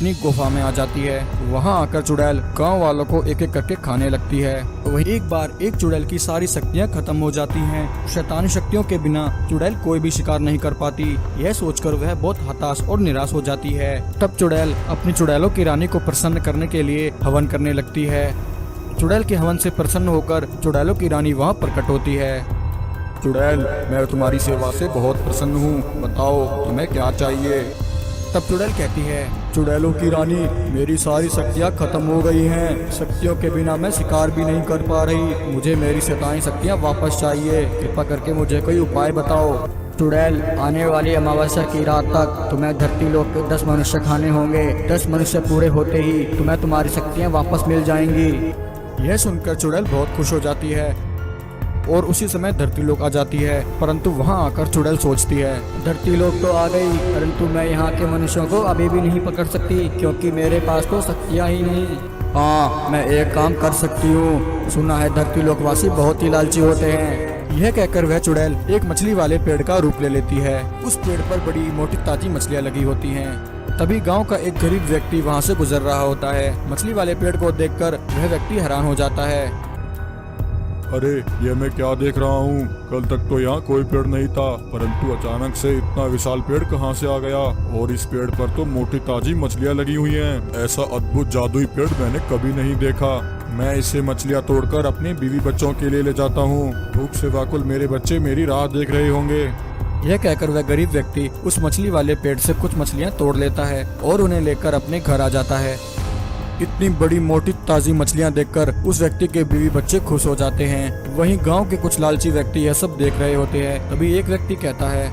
अपनी गुफा में आ जाती है। वहाँ आकर चुड़ैल गांव वालों को एक एक करके खाने लगती है। वहीं एक बार एक चुड़ैल की सारी शक्तियाँ खत्म हो जाती हैं। शैतानी शक्तियों के बिना चुड़ैल कोई भी शिकार नहीं कर पाती। यह सोचकर वह बहुत हताश और निराश हो जाती है। तब चुड़ैल अपनी चुड़ैलों की रानी को प्रसन्न करने के लिए हवन करने लगती है। चुड़ैल के हवन से प्रसन्न होकर चुड़ैलों की रानी वहाँ प्रकट होती है। चुड़ैल, मैं तुम्हारी सेवा से बहुत प्रसन्न हूँ, बताओ तुम्हें क्या चाहिए। तब चुड़ैल कहती है, चुड़ैलों की रानी, मेरी सारी शक्तियाँ खत्म हो गई हैं। शक्तियों के बिना मैं शिकार भी नहीं कर पा रही। मुझे मेरी शैतानी शक्तियाँ वापस चाहिए। कृपा करके मुझे कोई उपाय बताओ। चुड़ैल, आने वाली अमावस्या की रात तक तुम्हें धरती लोक के 10 मनुष्य खाने होंगे। 10 मनुष्य पूरे होते ही तुम्हें तुम्हारी शक्तियाँ वापस मिल जाएंगी। यह सुनकर चुड़ैल बहुत खुश हो जाती है और उसी समय धरती लोक आ जाती है। परंतु वहां आकर चुड़ैल सोचती है, धरती लोक तो आ गई, परंतु मैं यहाँ के मनुष्यों को अभी भी नहीं पकड़ सकती, क्योंकि मेरे पास तो शक्तियाँ ही नहीं। हाँ, मैं एक काम कर सकती हूँ। सुना है धरती लोकवासी बहुत ही लालची होते हैं। यह कहकर वह चुड़ैल एक मछली वाले पेड़ का रूप ले लेती है। उस पेड़ पर बड़ी मोटी ताजी मछलियाँ लगी होती हैं। तभी गांव का एक गरीब व्यक्ति वहां से गुजर रहा होता है। मछली वाले पेड़ को देखकर वह व्यक्ति हैरान हो जाता है। अरे, ये मैं क्या देख रहा हूँ? कल तक तो यहाँ कोई पेड़ नहीं था, परंतु अचानक से इतना विशाल पेड़ कहाँ से आ गया? और इस पेड़ पर तो मोटी ताजी मछलियाँ लगी हुई हैं। ऐसा अद्भुत जादुई पेड़ मैंने कभी नहीं देखा। मैं इससे मछलियाँ तोड़कर अपने बीवी बच्चों के लिए ले जाता हूँ। भूख से व्याकुल मेरे बच्चे मेरी राह देख रहे होंगे। यह कहकर वह गरीब व्यक्ति उस मछली वाले पेड़ से कुछ मछलियाँ तोड़ लेता है और उन्हें लेकर अपने घर आ जाता है। इतनी बड़ी मोटी ताजी मछलियाँ देखकर उस व्यक्ति के बीवी बच्चे खुश हो जाते हैं। वहीं गांव के कुछ लालची व्यक्ति यह सब देख रहे होते हैं। तभी एक व्यक्ति कहता है,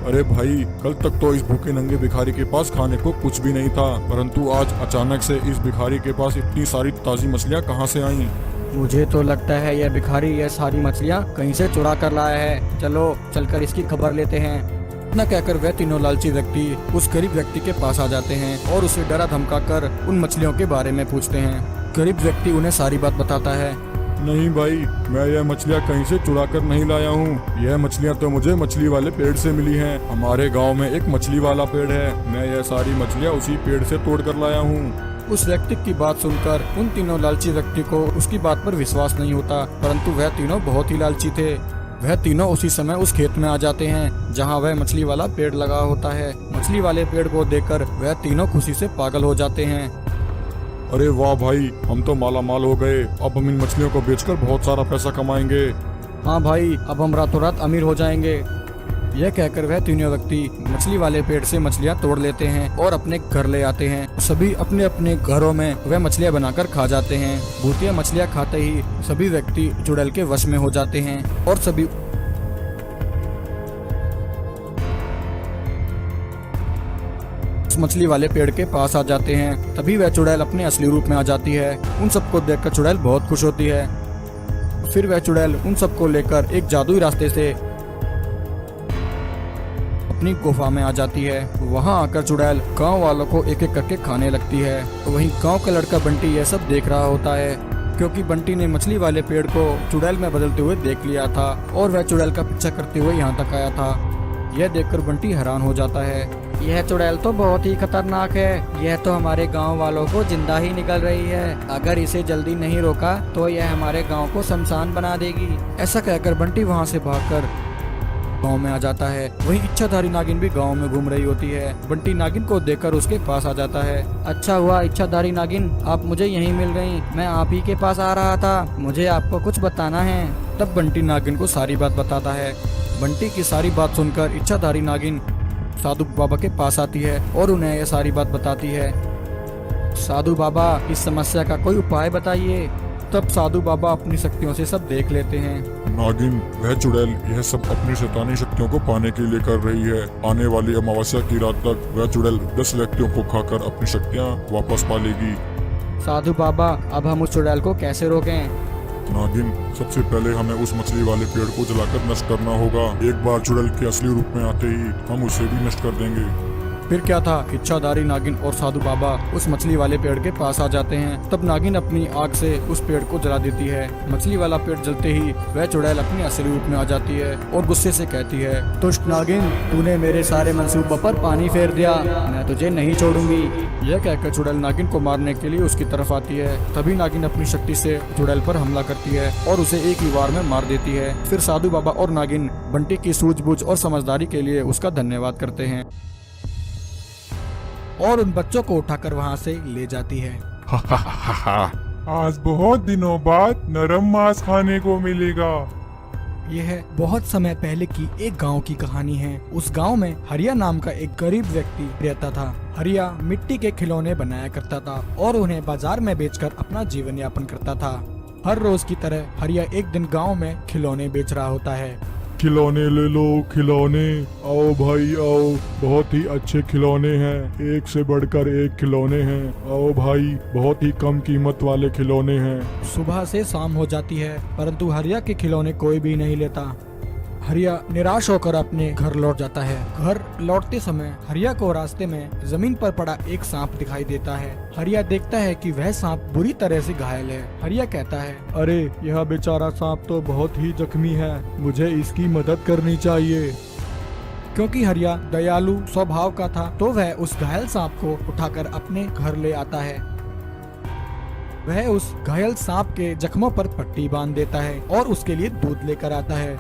अरे भाई, कल तक तो इस भूखे नंगे भिखारी के पास खाने को कुछ भी नहीं था, परंतु आज अचानक से इस भिखारी के पास इतनी सारी ताजी मछलियाँ कहाँ से आईं? मुझे तो लगता है यह भिखारी यह सारी मछलियाँ कहीं से चुरा कर लाया है। चलो चलकर इसकी खबर लेते हैं। इतना कहकर वह तीनों लालची व्यक्ति उस गरीब व्यक्ति के पास आ जाते हैं और उसे डरा धमका कर उन मछलियों के बारे में पूछते हैं। गरीब व्यक्ति उन्हें सारी बात बताता है। नहीं भाई, मैं यह मछलियाँ कहीं से चुरा कर नहीं लाया हूँ। यह मछलियाँ तो मुझे मछली वाले पेड़ से मिली हैं। हमारे गांव में एक मछली वाला पेड़ है। मैं यह सारी मछलियाँ उसी पेड़ से तोड़ कर लाया हूँ। उस व्यक्ति की बात सुनकर उन तीनों लालची व्यक्ति को उसकी बात पर विश्वास नहीं होता, परंतु वह तीनों बहुत ही लालची थे। वह तीनों उसी समय उस खेत में आ जाते हैं जहां वह मछली वाला पेड़ लगा होता है। मछली वाले पेड़ को देखकर वह तीनों खुशी से पागल हो जाते हैं। अरे वाह भाई, हम तो माला माल हो गए। अब हम इन मछलियों को बेचकर बहुत सारा पैसा कमाएंगे। हाँ भाई, अब हम रातों रात अमीर हो जाएंगे। यह कहकर वह तीनों व्यक्ति मछली वाले पेड़ से मछलियाँ तोड़ लेते हैं और अपने घर ले आते हैं। सभी अपने अपने घरों में वह मछलियाँ बनाकर खा जाते हैं। भूतिया मछलियाँ खाते ही सभी व्यक्ति चुड़ैल के वश में हो जाते हैं और सभी उस मछली वाले पेड़ के पास आ जाते हैं। तभी वह चुड़ैल अपने असली रूप में आ जाती है। उन सबको देखकर चुड़ैल बहुत खुश होती है। फिर वह चुड़ैल उन सबको लेकर एक जादुई रास्ते से अपनी गुफा में आ जाती है। वहां आकर चुड़ैल गांव वालों को एक एक करके खाने लगती है। वहीं गांव का लड़का बंटी यह सब देख रहा होता है, क्योंकि बंटी ने मछली वाले पेड़ को चुड़ैल में बदलते हुए देख लिया था और वह चुड़ैल का पीछा करते हुए यहाँ तक आया था। यह देखकर बंटी हैरान हो जाता है। यह चुड़ैल तो बहुत ही खतरनाक है। यह तो हमारे गांव वालों को जिंदा ही निकल रही है। अगर इसे जल्दी नहीं रोका तो यह हमारे गांव को शमशान बना देगी। ऐसा कहकर बंटी वहां से भागकर गांव में आ जाता है। वहीं इच्छाधारी नागिन भी गांव में घूम रही होती है। बंटी नागिन को देखकर उसके पास आ जाता है। अच्छा हुआ इच्छाधारी नागिन, आप मुझे यहीं मिल गयी। मैं आप ही के पास आ रहा था। मुझे आपको कुछ बताना है। तब बंटी नागिन को सारी बात बताता है। बंटी की सारी बात सुनकर इच्छाधारी नागिन साधु बाबा के पास आती है और उन्हें यह सारी बात बताती है। साधु बाबा, इस समस्या का कोई उपाय बताइए। तब साधु बाबा अपनी शक्तियों से सब देख लेते हैं। नागिन, वह चुड़ैल यह सब अपनी शैतानी शक्तियों को पाने के लिए कर रही है। आने वाली अमावस्या की रात तक वह चुड़ैल 10 व्यक्तियों को खाकर अपनी शक्तियाँ वापस पा लेगी। साधु बाबा, अब हम उस चुड़ैल को कैसे रोकें? नागिन, सबसे पहले हमें उस मछली वाले पेड़ को जलाकर नष्ट करना होगा। एक बार चुड़ैल के असली रूप में आते ही हम उसे भी नष्ट कर देंगे। फिर क्या था, इच्छाधारी नागिन और साधु बाबा उस मछली वाले पेड़ के पास आ जाते हैं। तब नागिन अपनी आग से उस पेड़ को जला देती है। मछली वाला पेड़ जलते ही वह चुड़ैल अपने असली रूप में आ जाती है और गुस्से से कहती है, दुष्ट नागिन, तूने मेरे सारे मंसूबों पर पानी फेर दिया, मैं तुझे नहीं छोड़ूंगी। यह कहकर चुड़ैल नागिन को मारने के लिए उसकी तरफ आती है। तभी नागिन अपनी शक्ति से चुड़ैल पर हमला करती है और उसे एक ही वार में मार देती है। फिर साधु बाबा और नागिन बंटी की सूझबूझ और समझदारी के लिए उसका धन्यवाद करते हैं और उन बच्चों को उठाकर वहाँ से ले जाती है। आज बहुत दिनों बाद नरम मांस खाने को मिलेगा। यह बहुत समय पहले की एक गांव की कहानी है। उस गांव में हरिया नाम का एक गरीब व्यक्ति रहता था। हरिया मिट्टी के खिलौने बनाया करता था और उन्हें बाजार में बेचकर अपना जीवन यापन करता था। हर रोज की तरह हरिया एक दिन गांव में खिलौने बेच रहा होता है। खिलौने ले लो, खिलौने, आओ भाई आओ, बहुत ही अच्छे खिलौने हैं, एक से बढ़कर एक खिलौने हैं, आओ भाई, बहुत ही कम कीमत वाले खिलौने हैं। सुबह से शाम हो जाती है परंतु हरिया के खिलौने कोई भी नहीं लेता। हरिया निराश होकर अपने घर लौट जाता है। घर लौटते समय हरिया को रास्ते में जमीन पर पड़ा एक सांप दिखाई देता है। हरिया देखता है कि वह सांप बुरी तरह से घायल है। हरिया कहता है, अरे यह बेचारा सांप तो बहुत ही जख्मी है, मुझे इसकी मदद करनी चाहिए। क्योंकि हरिया दयालु स्वभाव का था तो वह उस घायल सांप को उठाकर अपने घर ले आता है। वह उस घायल सांप के जख्मों पर पट्टी बांध देता है और उसके लिए दूध लेकर आता है।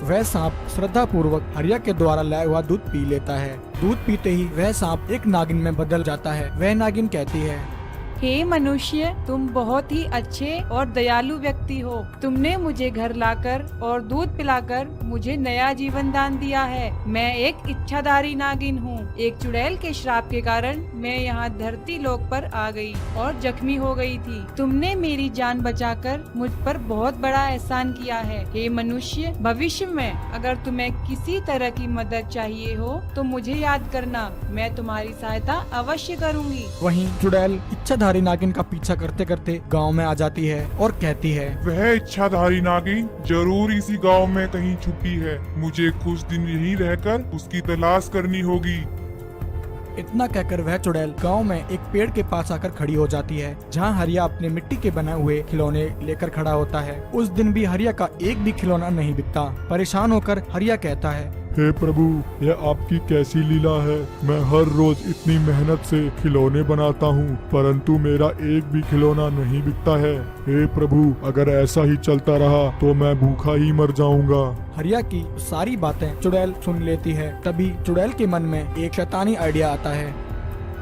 वह सांप श्रद्धा पूर्वक हरिया के द्वारा लाया हुआ दूध पी लेता है। दूध पीते ही वह सांप एक नागिन में बदल जाता है। वह नागिन कहती है, हे मनुष्य, तुम बहुत ही अच्छे और दयालु व्यक्ति हो। तुमने मुझे घर लाकर और दूध पिलाकर मुझे नया जीवन दान दिया है। मैं एक इच्छाधारी नागिन हूँ। एक चुड़ैल के श्राप के कारण मैं यहाँ धरती लोक पर आ गई और जख्मी हो गई थी। तुमने मेरी जान बचाकर मुझ पर बहुत बड़ा एहसान किया है। हे मनुष्य, भविष्य में अगर तुम्हें किसी तरह की मदद चाहिए हो तो मुझे याद करना, मैं तुम्हारी सहायता अवश्य करूँगी। वहीं चुड़ैल इच्छाधारी नागिन का पीछा करते करते गांव में आ जाती है और कहती है, वह इच्छाधारी नागिन जरूर इसी गांव में कहीं छुपी है। मुझे कुछ दिन यहीं रहकर उसकी तलाश करनी होगी। इतना कहकर वह चुड़ैल गांव में एक पेड़ के पास आकर खड़ी हो जाती है जहां हरिया अपने मिट्टी के बनाए हुए खिलौने लेकर खड़ा होता है। उस दिन भी हरिया का एक भी खिलौना नहीं बिकता। परेशान होकर हरिया कहता है, हे प्रभु, यह आपकी कैसी लीला है। मैं हर रोज इतनी मेहनत से खिलौने बनाता हूँ परंतु मेरा एक भी खिलौना नहीं बिकता है। हे प्रभु, अगर ऐसा ही चलता रहा तो मैं भूखा ही मर जाऊंगा। हरिया की सारी बातें चुड़ैल सुन लेती है। तभी चुड़ैल के मन में एक शैतानी आइडिया आता है।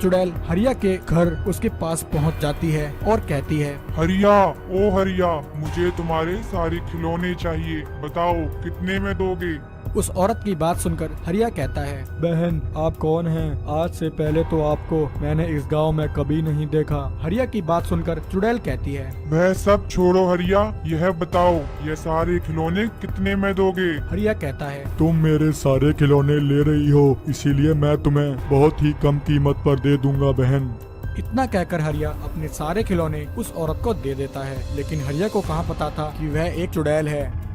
चुड़ैल हरिया के घर उसके पास पहुंच जाती है और कहती है, हरिया, ओ हरिया, मुझे तुम्हारे सारे खिलौने चाहिए, बताओ कितने में दोगे? उस औरत की बात सुनकर हरिया कहता है, बहन, आप कौन हैं? आज से पहले तो आपको मैंने इस गांव में कभी नहीं देखा। हरिया की बात सुनकर चुड़ैल कहती है, वह सब छोड़ो हरिया, यह बताओ ये सारे खिलौने कितने में दोगे? हरिया कहता है, तुम मेरे सारे खिलौने ले रही हो, इसीलिए मैं तुम्हें बहुत ही कम कीमत पर दे दूंगा बहन। इतना कहकर हरिया अपने सारे खिलौने उस औरत को दे देता है। लेकिन हरिया को कहाँ पता था कि वह एक चुड़ैल है।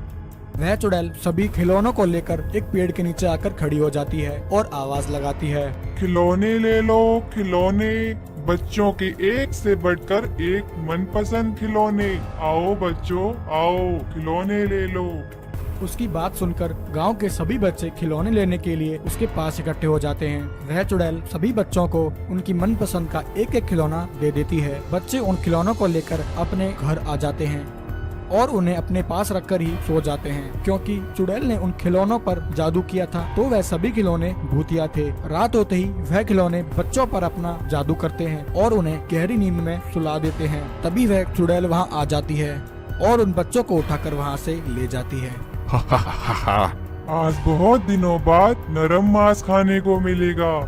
वह चुड़ैल सभी खिलौनों को लेकर एक पेड़ के नीचे आकर खड़ी हो जाती है और आवाज लगाती है, खिलौने ले लो, खिलौने, बच्चों के एक से बढ़कर एक मनपसंद खिलौने। आओ बच्चों, आओ, खिलौने ले लो। उसकी बात सुनकर गांव के सभी बच्चे खिलौने लेने के लिए उसके पास इकट्ठे हो जाते हैं। वह चुड़ैल सभी बच्चों को उनकी मनपसंद का एक एक खिलौना दे देती है। बच्चे उन खिलौनों को लेकर अपने घर आ जाते हैं और उन्हें अपने पास रखकर ही सो जाते हैं। क्योंकि चुड़ैल ने उन खिलौनों पर जादू किया था तो वह सभी खिलौने भूतिया थे। रात होते ही वह खिलौने बच्चों पर अपना जादू करते हैं और उन्हें गहरी नींद में सुला देते हैं। तभी वह चुड़ैल वहाँ आ जाती है और उन बच्चों को उठाकर वहाँ से ले जाती है। आज बहुत दिनों बाद नरम मांस खाने को मिलेगा।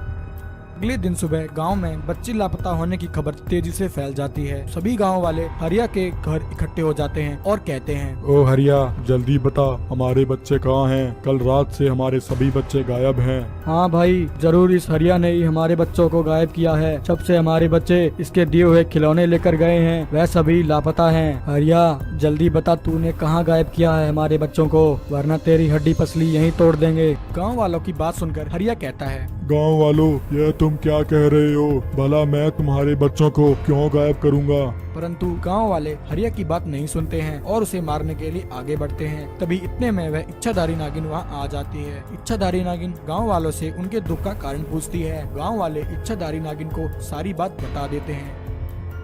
अगले दिन सुबह गांव में बच्ची लापता होने की खबर तेजी से फैल जाती है। सभी गांव वाले हरिया के घर इकट्ठे हो जाते हैं और कहते हैं, ओ हरिया, जल्दी बता हमारे बच्चे कहाँ हैं? कल रात से हमारे सभी बच्चे गायब हैं। हाँ भाई, जरूर इस हरिया ने ही हमारे बच्चों को गायब किया है। जब से हमारे बच्चे इसके दिए हुए खिलौने लेकर गए हैं वह सभी लापता हैं। हरिया, जल्दी बता तूने कहाँ गायब किया है हमारे बच्चों को, वरना तेरी हड्डी पसली यहीं तोड़ देंगे। गाँव वालों की बात सुनकर हरिया कहता है, गांव वालों, यह तुम क्या कह रहे हो? भला मैं तुम्हारे बच्चों को क्यों गायब करूंगा? परंतु गांव वाले हरिया की बात नहीं सुनते हैं और उसे मारने के लिए आगे बढ़ते हैं। तभी इतने में वह इच्छाधारी नागिन वहां आ जाती है। इच्छाधारी नागिन गांव वालों से उनके दुख का कारण पूछती है। गांव वाले इच्छाधारी नागिन को सारी बात बता देते हैं।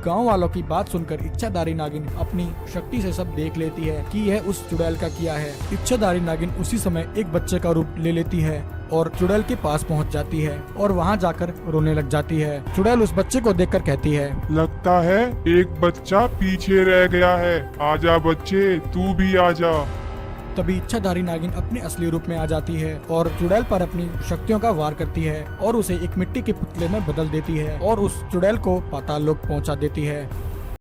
गांव वालों की बात सुनकर इच्छाधारी नागिन अपनी शक्ति से सब देख लेती है कि यह उस चुड़ैल का किया है। इच्छाधारी नागिन उसी समय एक बच्चे का रूप ले लेती है और चुड़ैल के पास पहुंच जाती है और वहां जाकर रोने लग जाती है। चुड़ैल उस बच्चे को देखकर कहती है, लगता है एक बच्चा पीछे रह गया है। आजा बच्चे, तू भी आजा। तभी इच्छाधारी नागिन अपने असली रूप में आ जाती है और चुड़ैल पर अपनी शक्तियों का वार करती है और उसे एक मिट्टी के पुतले में बदल देती है और उस चुड़ैल को पाताल लोक पहुंचा देती है।